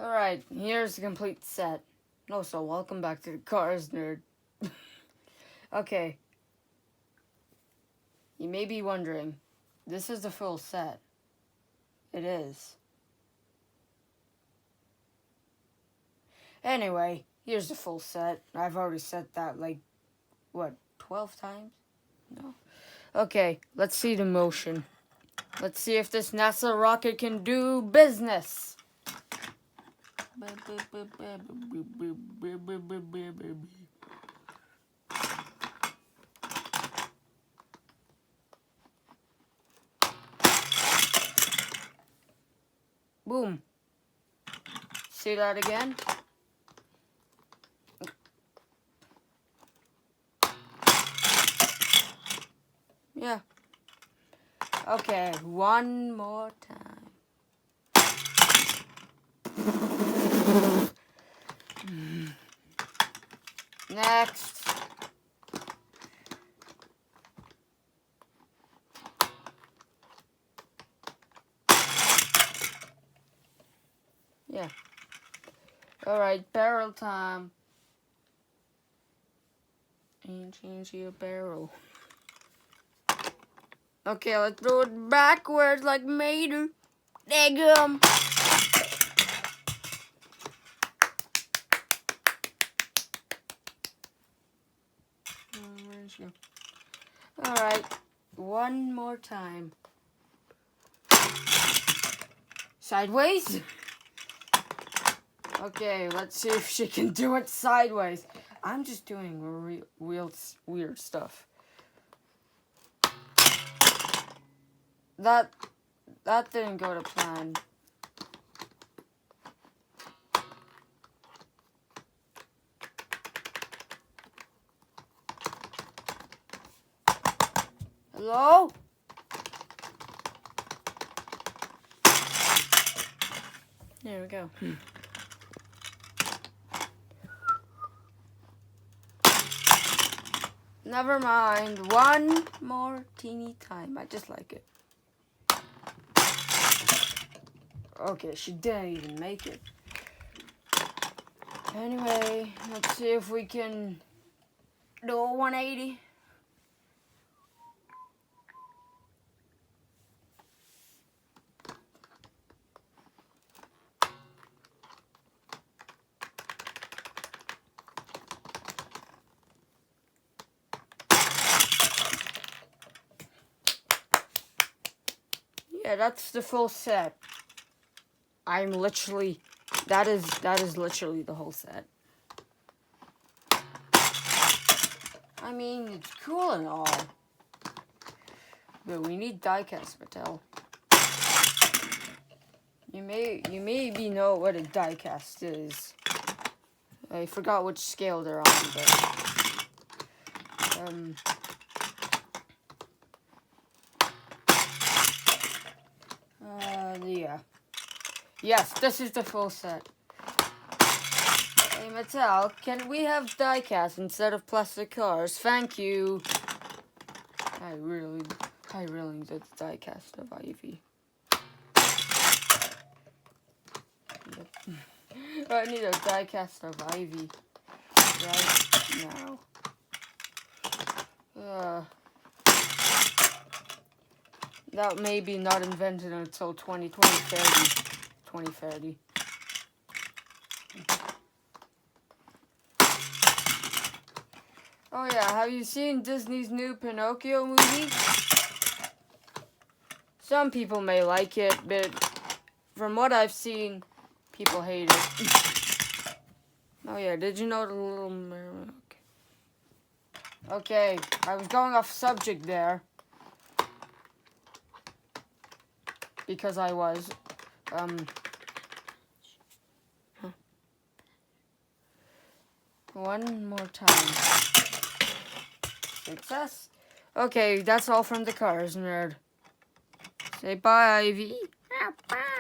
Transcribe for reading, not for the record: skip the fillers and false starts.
Alright, here's the complete set. Also, welcome back to the Cars, nerd. Okay. You may be wondering, this is the full set. It is. Anyway, here's the full set. I've already said that, like, what, 12 times? No. Okay, let's see the motion. Let's see if this NASA rocket can do business. Boom. See that again? Yeah. Okay, one more time. Next. Yeah. Alright, barrel time. And change your barrel. Okay, let's throw it backwards like Mater. Daggum. Alright, one more time. Sideways? Okay, let's see if she can do it sideways. I'm just doing weird stuff. That didn't go to plan. Hello? There we go. Never mind. One more teeny time. I just like it. Okay, she didn't even make it. Anyway, let's see if we can do a 180. Yeah, that's the full set. I'm literally, that is literally the whole set. I mean, it's cool and all, but we need diecast Mattel. You maybe know what a diecast is. I forgot which scale they're on, but yeah. Yes, this is the full set. Hey Mattel, can we have diecast instead of plastic cars? Thank you. I really need the diecast of Ivy. I need a diecast of Ivy right now. That may be not invented until 2030. Oh yeah, have you seen Disney's new Pinocchio movie? Some people may like it, but from what I've seen, people hate it. Oh yeah, did you know the Little Mermaid? Okay, I was going off subject there. Because I was, one more time. Success. Okay, that's all from the Cars, nerd. Say bye, Ivy. Bye.